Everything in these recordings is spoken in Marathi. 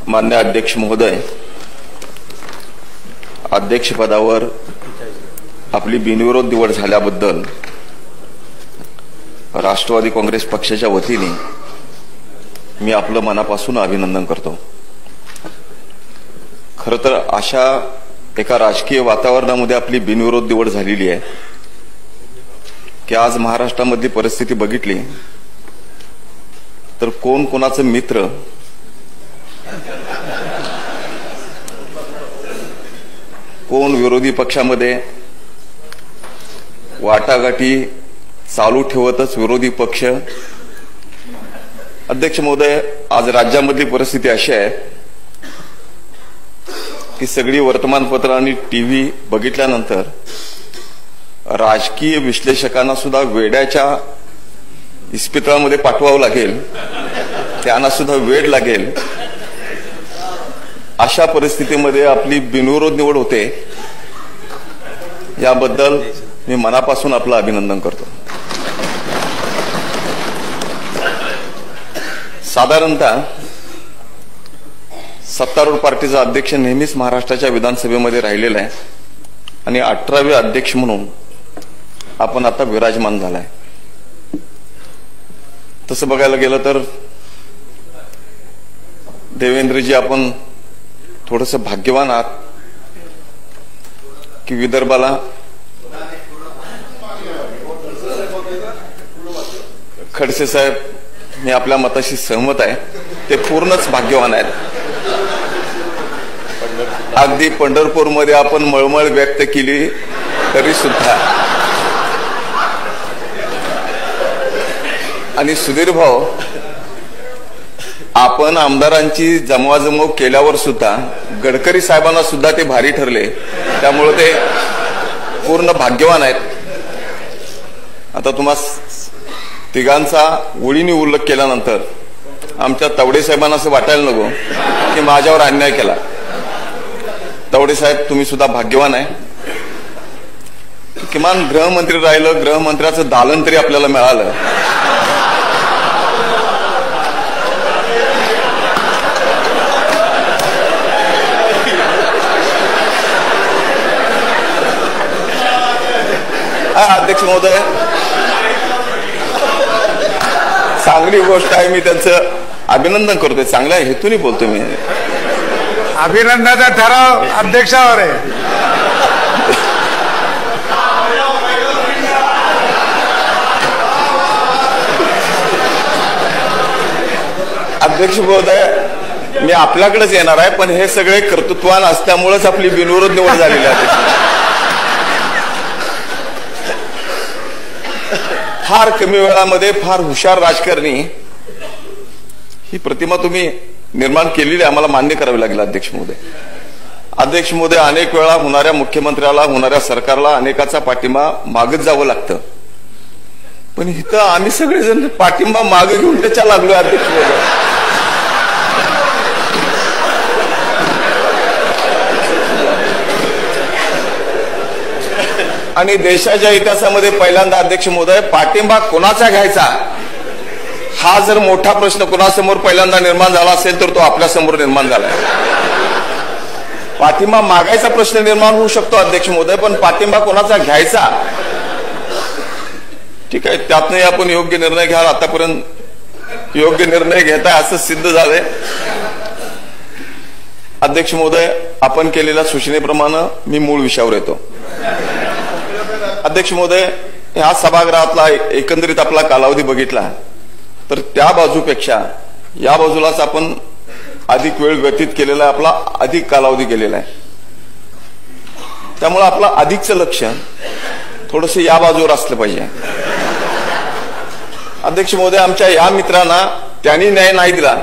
मान्य अध्यक्ष महोदय, अध्यक्षपदावर आपली बिनविरोध निवड झाल्याबद्दल राष्ट्रवादी काँग्रेस पक्षाच्या वतीने मी आपलं मनापासून अभिनंदन करतो। खरं तर अशा एका राजकीय वातावरणामध्ये आपली बिनविरोध निवड झालेली आहे की आज महाराष्ट्रामधली परिस्थिती बघितली तर कोण कोणाचं मित्र, कोण विरोधी पक्षामध्ये वाटाघाटी चालू ठेवतच विरोधी पक्ष। अध्यक्ष महोदय, आज राज्यामधली परिस्थिती अशी आहे की सगळी वर्तमानपत्र आणि टीव्ही बघितल्यानंतर राजकीय विश्लेषकांना सुद्धा वेड्याच्या इस्पितळामध्ये पाठवावं लागेल, त्यांना सुद्धा वेड लागेल। अशा परिस्थितीमध्ये आपली बिनविरोध निवड होते, याबद्दल मी मनापासून आपलं अभिनंदन करतो। साधारणतः सत्तारूढ पार्टीचा अध्यक्ष नेहमीच महाराष्ट्राच्या विधानसभेमध्ये राहिलेला आहे आणि 18वे अध्यक्ष म्हणून आपण आता विराजमान झालाय। तसं बघायला गेलं तर देवेंद्रजी, आपण थोडंसं भाग्यवान आहात की विदर्भाला खडसे साहेब, मी आपल्या मताशी सहमत आहे, ते पूर्णच भाग्यवान आहेत। अगदी पंढरपूरमध्ये आपण मळमळ व्यक्त केली तरी सुद्धा, आणि सुधीर भाऊ, आपण आमदारांची जमवाजमव केल्यावर सुद्धा गडकरी साहेबांना सुद्धा ते भारी ठरले, त्यामुळे ते पूर्ण भाग्यवान आहेत। आता तुम्हा तिघांचा ओळीने उल्लेख केल्यानंतर आमच्या तवडे साहेबांना असं वाटायला नको की माझ्यावर अन्याय केला। तवडे साहेब, तुम्ही सुद्धा भाग्यवान आहे, किमान गृहमंत्री राहिलं, गृहमंत्र्याचं दालन तरी आपल्याला मिळालं। अध्यक्ष महोदय, चांगली गोष्ट आहे, मी त्यांचं अभिनंदन करतोय, चांगल्या हेतूने बोलतो मी। अभिनंदनाचा ठराव अध्यक्षावर आहे। अध्यक्ष महोदय, मी आपल्याकडेच येणार आहे, पण हे सगळे कर्तृत्वान असल्यामुळेच आपली बिनविरोध निवड झालेली आहे। फार कमी वेळामध्ये फार हुशार राजकारणी ही प्रतिमा तुम्ही निर्माण केलेली आम्हाला मान्य करावी लागेल। अध्यक्ष महोदय, अध्यक्ष महोदय, अनेक वेळा होणाऱ्या मुख्यमंत्र्याला, होणाऱ्या सरकारला अनेकाचा पाठिंबा मागत जावं लागतं, पण इथं आम्ही सगळेजण पाठिंबा मागे घेऊन त्याच्या लागलोय। अध्यक्ष महोदय, आणि देशाच्या इतिहासामध्ये पहिल्यांदा अध्यक्ष महोदय पाठिंबा कोणाचा घ्यायचा हा जर मोठा प्रश्न कोणासमोर पहिल्यांदा निर्माण झाला असेल तर तो आपल्यासमोर निर्माण झालाय। पाठिंबा मागायचा प्रश्न निर्माण होऊ शकतो अध्यक्ष महोदय, पण पाठिंबा कोणाचा घ्यायचा, ठीक आहे, त्यातनंही आपण योग्य निर्णय घ्याल। आतापर्यंत योग्य निर्णय घेताय असं सिद्ध झालंय। अध्यक्ष महोदय, आपण केलेल्या सूचनेप्रमाणे मी मूळ विषयावर येतो। अध्यक्ष महोदय, ह्या सभागृहातला एकंदरीत आपला कालावधी बघितला तर त्या बाजूपेक्षा या बाजूलाच आपण अधिक वेळ व्यतीत केलेला आहे, आपला अधिक कालावधी गेलेला आहे, त्यामुळे आपलं अधिकचं लक्ष थोडंसं या बाजूवर असलं पाहिजे। अध्यक्ष महोदय, आमच्या या मित्रांना त्यांनी न्याय नाही दिला,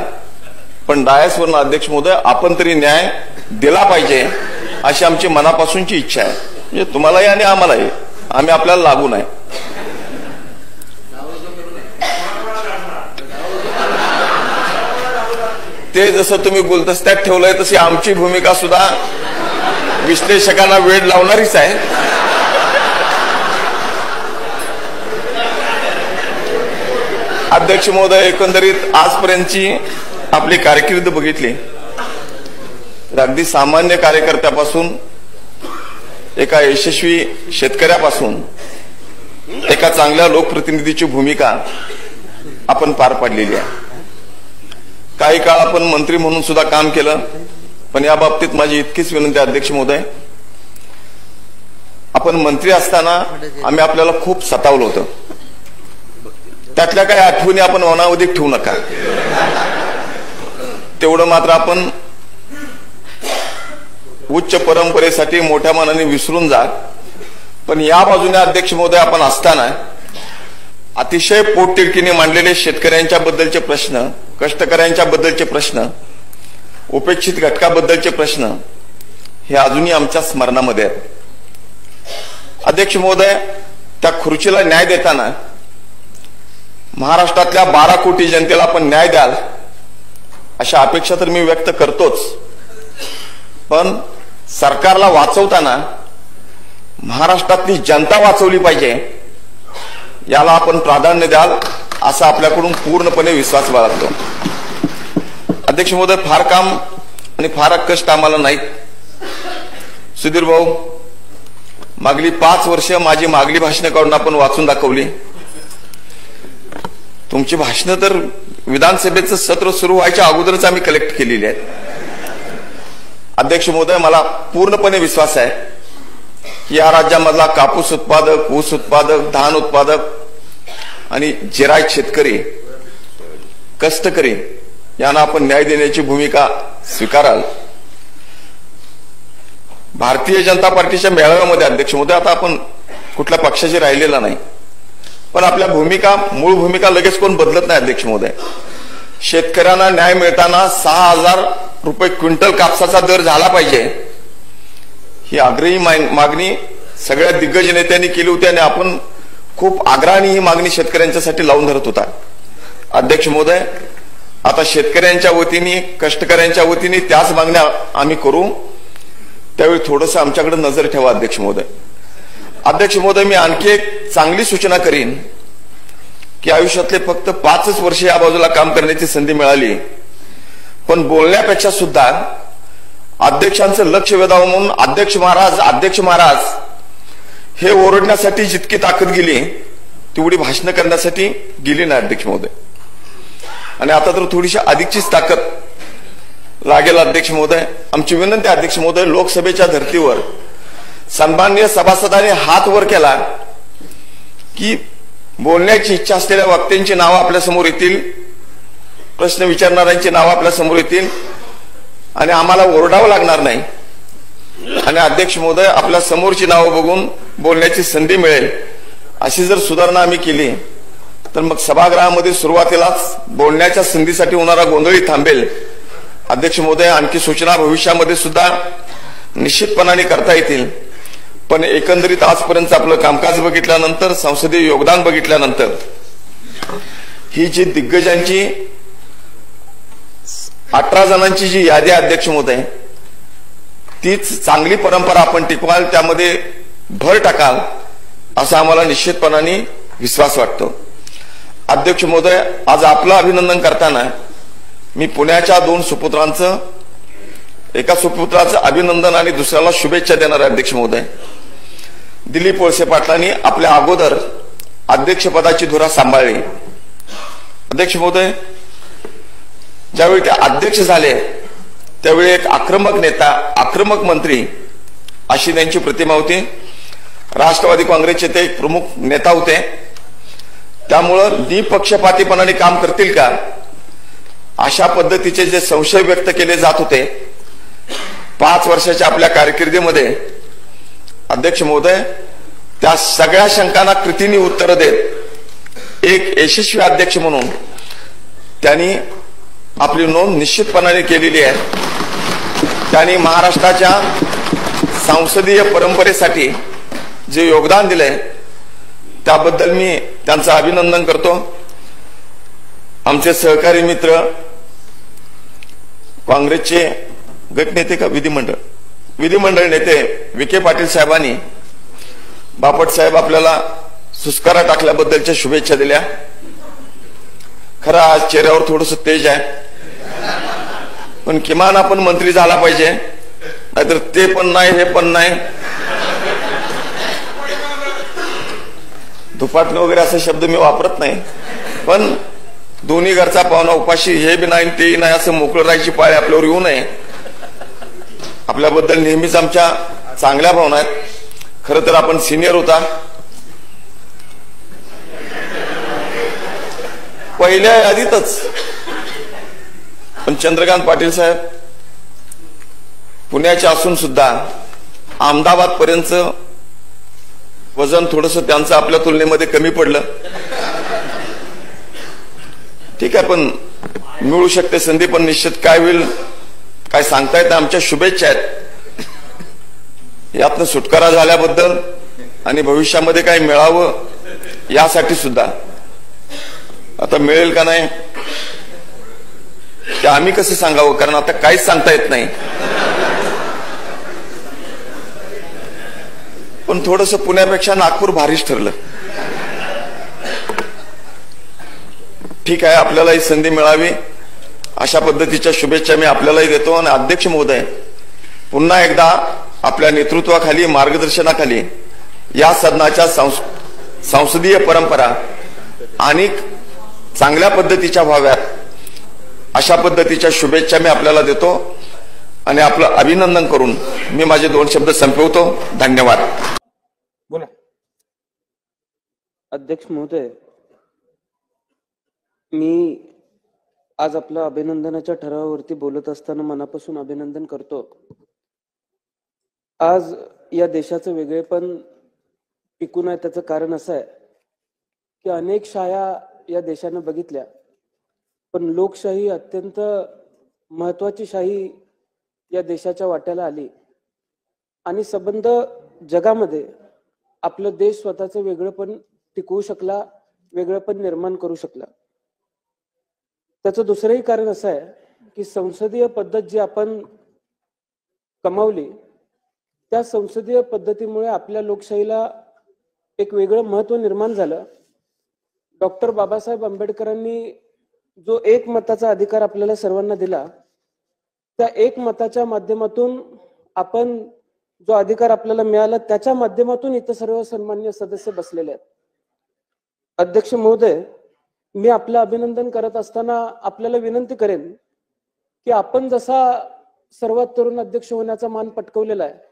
पण डायसवरून अध्यक्ष महोदय आपण तरी न्याय दिला पाहिजे अशी आमची मनापासूनची इच्छा आहे, म्हणजे तुम्हालाही आणि आम्हालाही, आम्ही आपल्याला लागू नाही। ते जसं तुम्ही गुलदस्त्यात ठेवलंय तशी आमची भूमिका सुद्धा विश्लेषकांना वेळ लावणारीच आहे। अध्यक्ष महोदय, एकंदरीत आजपर्यंतची आपली कारकीर्द बघितली अगदी सामान्य कार्यकर्त्यापासून एका यशस्वी शेतकऱ्यापासून एका चांगल्या लोकप्रतिनिधीची भूमिका आपण पार पाडलेली आहे. काही काळ आपण मंत्री म्हणून सुद्धा काम केलं, पण या बाबतीत माझी इतकीच विनंती अध्यक्ष महोदय, आपण मंत्री असताना आम्ही आपल्याला खूप सतावलं होतं. त्यातल्या काही आठवणी आपण अनावधिक ठेवू नका, तेवढं मात्र आपण उच्च परंपरेसाठी मोठ्या मनाने विसरून जा. पण या बाजूने अध्यक्ष महोदय आपण असताना अतिशय पोटतिडकीने मांडलेले शेतकऱ्यांच्या बद्दलचे प्रश्न, कष्टकऱ्यांच्या बद्दलचे प्रश्न, उपेक्षित घटकाबद्दलचे प्रश्न हे अजूनही आमच्या स्मरणामध्ये आहेत. अध्यक्ष महोदय, त्या खुर्चीला न्याय देताना महाराष्ट्रातल्या 12 कोटी जनतेला आपण न्याय द्याल अशा अपेक्षा तर मी व्यक्त करतोच, पण सरकारला वाचवताना महाराष्ट्रातली जनता वाचवली पाहिजे याला आपण प्राधान्य द्याल असा आपल्याकडून पूर्णपणे विश्वास बाळगतो. अध्यक्ष महोदय, फार काम आणि फार कष्ट आम्हाला नाहीत. सुधीर भाऊ, मागली 5 वर्ष माझी मागली भाषणं काढून आपण वाचून दाखवली. तुमची भाषणं तर विधानसभेचं सत्र सुरू व्हायच्या अगोदरच आम्ही कलेक्ट केलेली आहेत. अध्यक्ष महोदय, मला पूर्णपणे विश्वास आहे की या राज्यामधला कापूस उत्पादक, ऊस उत्पादक, धान उत्पादक आणि जिरायत शेतकरी, कष्टकरी यांना आपण न्याय देण्याची भूमिका स्वीकाराल. भारतीय जनता पार्टीच्या मेळाव्यामध्ये अध्यक्ष महोदय, आता आपण कुठल्या पक्षाची राहिलेला नाही, पण आपल्या भूमिका, मूळ भूमिका लगेच कोण बदलत नाही. अध्यक्ष महोदय, शेतकऱ्यांना न्याय मिळताना 6,000 रुपये क्विंटल कापसाचा दर झाला पाहिजे ही आग्रही मागणी सगळ्या दिग्गज नेत्यांनी केली होती आणि आपण खूप आग्रहाने ही मागणी शेतकऱ्यांच्यासाठी लावून धरत होता. अध्यक्ष महोदय, आता शेतकऱ्यांच्या वतीने, कष्टकऱ्यांच्या वतीने त्याच मागण्या आम्ही करू, त्यावेळी थोडंसं आमच्याकडे नजर ठेवा. अध्यक्ष महोदय, अध्यक्ष महोदय, मी आणखी एक चांगली सूचना करीन की आयुष्यातले फक्त 5च वर्ष या बाजूला काम करण्याची संधी मिळाली, पण बोलण्यापेक्षा सुद्धा अध्यक्षांचं लक्ष वेधावं म्हणून अध्यक्ष महाराज हे ओरडण्यासाठी जितकी ताकद गेली तेवढी भाषण करण्यासाठी गेली नाही. अध्यक्ष महोदय, आणि आता तर थोडीशी अधिकचीच ताकद लागेल. अध्यक्ष महोदय, आमची विनंती अध्यक्ष महोदय, लोकसभेच्या धर्तीवर सन्माननीय सभासदांनी हात वर केला की बोलण्याची इच्छा असलेल्या वक्त्यांची नावं आपल्या समोर येतील, प्रश्न विचारणाऱ्यांची नावं आपल्या समोर येतील आणि आम्हाला ओरडावं लागणार नाही. आणि अध्यक्ष महोदय, आपल्या समोरची नावं बघून बोलण्याची संधी मिळेल अशी जर सुधारणा आम्ही केली तर मग सभागृहामध्ये सुरुवातीलाच बोलण्याच्या संधीसाठी होणारा गोंधळी थांबेल. अध्यक्ष महोदय, आणखी सूचना भविष्यामध्ये सुद्धा निश्चितपणाने करता येतील, पण एकंदरीत आजपर्यंत आपलं कामकाज बघितल्यानंतर, संसदीय योगदान बघितल्यानंतर ही जी दिग्गजांची 18 जणांची जी यादी अध्यक्ष महोदय, तीच चांगली परंपरा आपण टिकवाल, त्यामध्ये भर टाकाल असा आम्हाला निश्चितपणाने विश्वास वाटतो. अध्यक्ष महोदय, आज आपलं अभिनंदन करताना मी पुण्याच्या 2 सुपुत्रांचं, एका सुपुत्राचं अभिनंदन आणि दुसऱ्याला शुभेच्छा देणार. अध्यक्ष महोदय, दिलीप वळसे पाटलांनी आपल्या अगोदर अध्यक्षपदाची धुरा सांभाळली. अध्यक्ष महोदय, ज्यावेळी ते अध्यक्ष झाले त्यावेळी एक आक्रमक नेता, आक्रमक मंत्री अशी त्यांची प्रतिमा होती. राष्ट्रवादी काँग्रेसचे ते एक प्रमुख नेता होते, त्यामुळं निपक्षपातीपणाने काम करतील का अशा पद्धतीचे जे संशय व्यक्त केले जात होते 5 वर्षाच्या आपल्या कारकिर्दीमध्ये, अध्यक्ष महोदय, त्या सगळ्या शंकांना कृतीने उत्तर देत एक यशस्वी अध्यक्ष म्हणून त्यांनी आपली नोंद निश्चितपणाने केलेली आहे. त्यांनी महाराष्ट्राच्या संसदीय परंपरेसाठी जे योगदान दिलंय त्याबद्दल मी त्यांचं अभिनंदन करतो. आमचे सहकारी मित्र काँग्रेसचे गटनेते का विधिमंडळ नेते विखे पाटील साहेबांनी, बापट साहेब आपल्याला सुस्कारा टाकल्याबद्दलच्या शुभेच्छा दिल्या. खरं आज चेहऱ्यावर थोडंसं तेज आहे, पण किमान आपण मंत्री झाला पाहिजे नाहीतर ते पण नाही हे पण नाही. दुपाटणं वगैरे असे शब्द मी वापरत नाही, पण दोन्ही घरचा पाहुणा उपाशी हे बी नाही तेही नाही असं मोकळं राहायची पाळी आपल्यावर येऊ नये. आपल्याबद्दल नेहमीच आमच्या चांगल्या भावना आहेत. खरं तर आपण सिनियर होता, पहिल्या यादीतच. पण चंद्रकांत पाटील साहेब पुण्याचे असून सुद्धा अहमदाबाद पर्यंत वजन थोडस त्यांचं आपल्या तुलनेमध्ये कमी पडलं. ठीक आहे, पण मिळू शकते संधी, पण निश्चित काय होईल काय सांगता येत. आमच्या शुभेच्छा आहेत यातनं सुटकारा झाल्याबद्दल आणि भविष्यामध्ये काय मिळावं यासाठी सुद्धा. आता मिळेल का नाही ते आम्ही कसं सांगावं, कारण आता काहीच सांगता येत नाही. पण थोडस पुण्यापेक्षा नागपूर भारीच ठरलं. ठीक आहे, आपल्याला ही संधी मिळावी अशा पद्धतीच्या शुभेच्छा मी आपल्यालाही देतो. आणि अध्यक्ष महोदय, पुन्हा एकदा आपल्या नेतृत्वाखाली मार्गदर्शनाखाली या सदनाच्या संसदीय परंपरा आणि चांगल्या पद्धतीच्या व्हाव्यात अशा पद्धतीच्या शुभेच्छा मी आपल्याला देतो आणि आपलं अभिनंदन करून मी माझे 2 शब्द संपवतो. धन्यवाद. बोला. अध्यक्ष महोदय, मी आज आपल्या अभिनंदनाच्या ठरावावरती बोलत असताना मनापासून अभिनंदन करतो. आज या देशाचं वेगळेपण टिकून आहे त्याचं कारण असं आहे की अनेक शाया या देशानं बघितल्या, पण लोकशाही अत्यंत महत्वाची शाही या देशाच्या वाट्याला आली आणि संबंध जगामध्ये आपलं देश स्वतःचं वेगळेपण टिकवू शकला, वेगळेपण निर्माण करू शकला. त्याचं दुसरंही कारण असं आहे की संसदीय पद्धत जी आपण कमावली त्या संसदीय पद्धतीमुळे आपल्या लोकशाहीला एक वेगळं महत्व निर्माण झालं. डॉक्टर बाबासाहेब आंबेडकरांनी जो एकमताचा अधिकार आपल्याला सर्वांना दिला, त्या एकमताच्या माध्यमातून आपण जो अधिकार आपल्याला मिळाला त्याच्या माध्यमातून इथं सर्व सन्माननीय सदस्य बसलेले आहेत. अध्यक्ष महोदय, मी आपलं अभिनंदन करत असताना आपल्याला विनंती करेन की आपण जसा सर्वात तरुण अध्यक्ष होण्याचा मान पटकवलेला आहे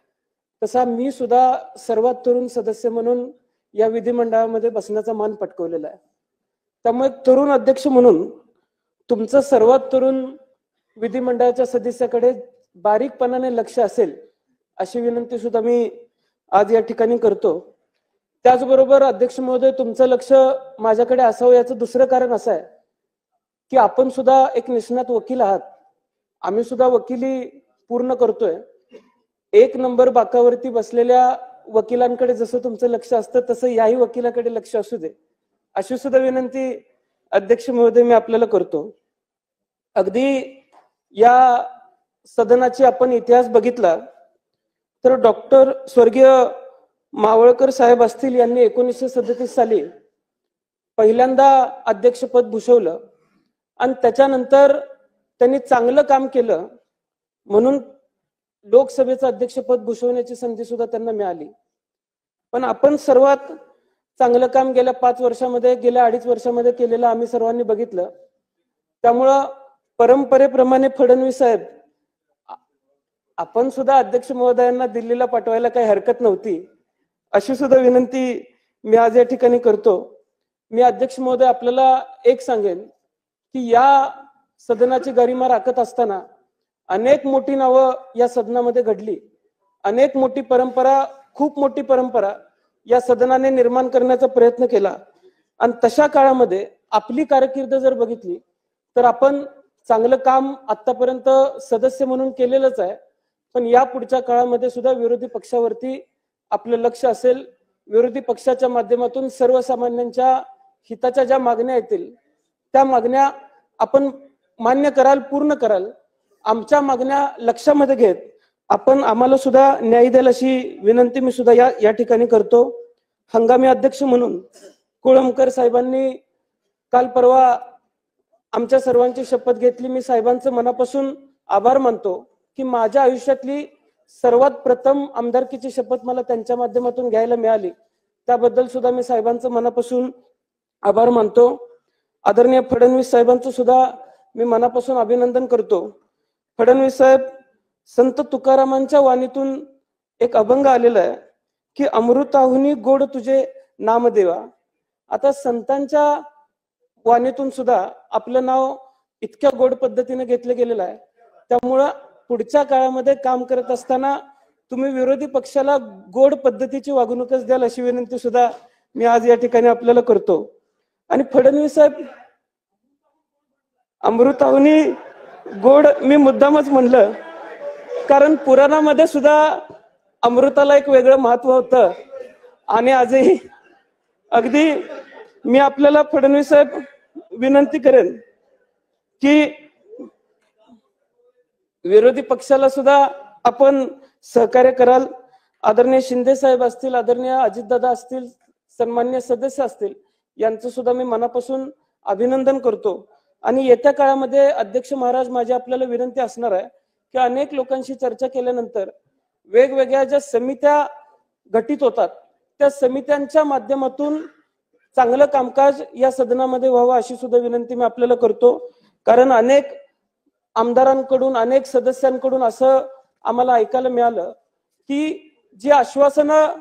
तसा मी सुद्धा सर्वात तरुण सदस्य म्हणून या विधिमंडळामध्ये बसण्याचा मान पटकवलेला आहे. त्यामुळे तरुण अध्यक्ष म्हणून तुमचं सर्वात तरुण विधिमंडळाच्या सदस्याकडे बारीकपणाने लक्ष असेल अशी विनंती सुद्धा मी आज या ठिकाणी करतो. त्याचबरोबर अध्यक्ष महोदय, तुमचं लक्ष माझ्याकडे असावं याचं दुसरं कारण असं आहे की आपण सुद्धा एक निष्णात वकील आहात. आम्ही सुद्धा वकिली पूर्ण करतोय. 1 नंबर बाकावरती बसलेल्या वकिलांकडे जसं तुमचं लक्ष असतं तसं याही वकिलाकडे लक्ष असू दे अशी सुद्धा विनंती अध्यक्ष महोदय मी आपल्याला करतो. अगदी या सदनाची आपण इतिहास बघितला तर डॉक्टर स्वर्गीय मावळकर साहेब असतील यांनी 1937 साली पहिल्यांदा अध्यक्षपद भूषवलं आणि त्याच्यानंतर त्यांनी चांगलं काम केलं म्हणून लोकसभेचं अध्यक्षपद भूषवण्याची संधी सुद्धा त्यांना मिळाली. पण आपण सर्वात चांगलं काम गेल्या 5 वर्षामध्ये, गेल्या 2.5 वर्षामध्ये केलेलं आम्ही सर्वांनी बघितलं. त्यामुळं परंपरेप्रमाणे फडणवीस साहेब, आपण सुद्धा अध्यक्ष महोदयांना दिल्लीला पाठवायला काही हरकत नव्हती अशी सुद्धा विनंती मी आज या ठिकाणी करतो. मी अध्यक्ष महोदय आपल्याला एक सांगेन की या सदनाची गरिमा राखत असताना अनेक मोठी नावं या सदनामध्ये घडली, अनेक मोठी परंपरा, खूप मोठी परंपरा या सदनाने निर्माण करण्याचा प्रयत्न केला आणि तशा काळामध्ये आपली कारकीर्द जर बघितली तर आपण चांगलं काम आतापर्यंत सदस्य म्हणून केलेलंच आहे. पण या पुढच्या काळामध्ये सुद्धा विरोधी पक्षावरती आपलं लक्ष असेल. विरोधी पक्षाच्या माध्यमातून सर्वसामान्यांच्या हिताच्या ज्या मागण्या येतील त्या मागण्या आपण मान्य कराल, पूर्ण कराल. आमच्या मागण्या लक्षामध्ये घेत आपण आम्हाला सुद्धा न्याय द्याल अशी विनंती मी सुद्धा या ठिकाणी करतो. हंगामी अध्यक्ष म्हणून कोळंबकर साहेबांनी काल परवा आमच्या सर्वांची शपथ घेतली. मी साहेबांचं मनापासून आभार मानतो की माझ्या आयुष्यातली सर्वात प्रथम आमदारकीची शपथ मला त्यांच्या माध्यमातून घ्यायला मिळाली, त्याबद्दल सुद्धा मी साहेबांचं मनापासून आभार मानतो. आदरणीय फडणवीस साहेबांचं सुद्धा मी मनापासून अभिनंदन करतो. फडणवीस साहेब, संत तुकारामांच्या वाणीतून एक अभंग आलेला आहे की अमृताहुनी गोड तुझे नामदेवा. आता संतांच्या वाणीतून सुद्धा आपलं नाव इतक्या गोड पद्धतीने घेतलं गेलेलं आहे. त्यामुळं पुढच्या काळामध्ये काम करत असताना तुम्ही विरोधी पक्षाला गोड पद्धतीची वागणूकच द्याल अशी विनंती सुद्धा मी आज या ठिकाणी आपल्याला करतो. आणि फडणवीस साहेब, अमृताहुनी गोड मी मुद्दामच म्हणलं कारण पुराणामध्ये सुद्धा अमृताला एक वेगळं महत्व होतं. आणि आजही अगदी मी आपल्याला फडणवीस साहेब विनंती करेन की विरोधी पक्षाला सुद्धा आपण सहकार्य कराल. आदरणीय शिंदे साहेब असतील, आदरणीय अजितदादा असतील, सन्मान्य सदस्य असतील, यांचं सुद्धा मी मनापासून अभिनंदन करतो. आणि येत्या काळामध्ये अध्यक्ष महाराज, माझी आपल्याला विनंती असणार आहे की अनेक लोकांशी चर्चा केल्यानंतर वेगवेगळ्या ज्या समित्या गठीत होतात त्या समित्यांच्या माध्यमातून चांगलं कामकाज या सदनामध्ये व्हावं अशी सुद्धा विनंती मी आपल्याला करतो. कारण अनेक आमदारांकडून, अनेक सदस्यांकडून असं आम्हाला ऐकायला मिळालं की जी आश्वासनं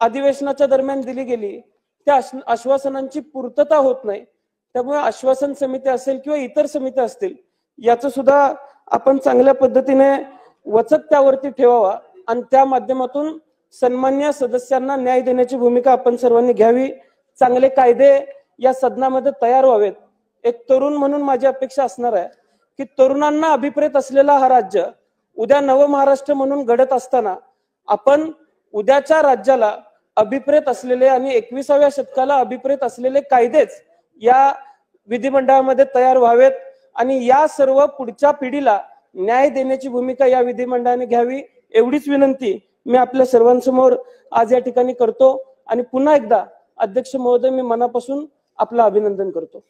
अधिवेशनाच्या दरम्यान दिली गेली त्या आश्वासनांची पूर्तता होत नाही. त्यामुळे आश्वासन समिती असेल किंवा इतर समित्या असतील, याचं सुद्धा आपण चांगल्या पद्धतीने वचक त्यावरती ठेवावा आणि त्या माध्यमातून सन्मान्य सदस्यांना न्याय देण्याची भूमिका आपण सर्वांनी घ्यावी. चांगले कायदे या सदनामध्ये तयार व्हावेत. एक तरुण म्हणून माझी अपेक्षा असणार आहे की तरुणांना अभिप्रेत असलेला हा राज्य उद्या नवमहाराष्ट्र म्हणून घडत असताना आपण उद्याच्या राज्याला अभिप्रेत असलेले आणि 21व्या शतकाला अभिप्रेत असलेले कायदेच या विधिमंडळामध्ये तयार व्हावेत आणि या सर्व पुढच्या पिढीला न्याय देण्याची भूमिका या विधिमंडळाने घ्यावी. एवढीच विनंती मी आपल्या सर्वांसमोर आज या ठिकाणी करतो आणि पुन्हा एकदा अध्यक्ष महोदय, मी मनापासून आपलं अभिनंदन करतो.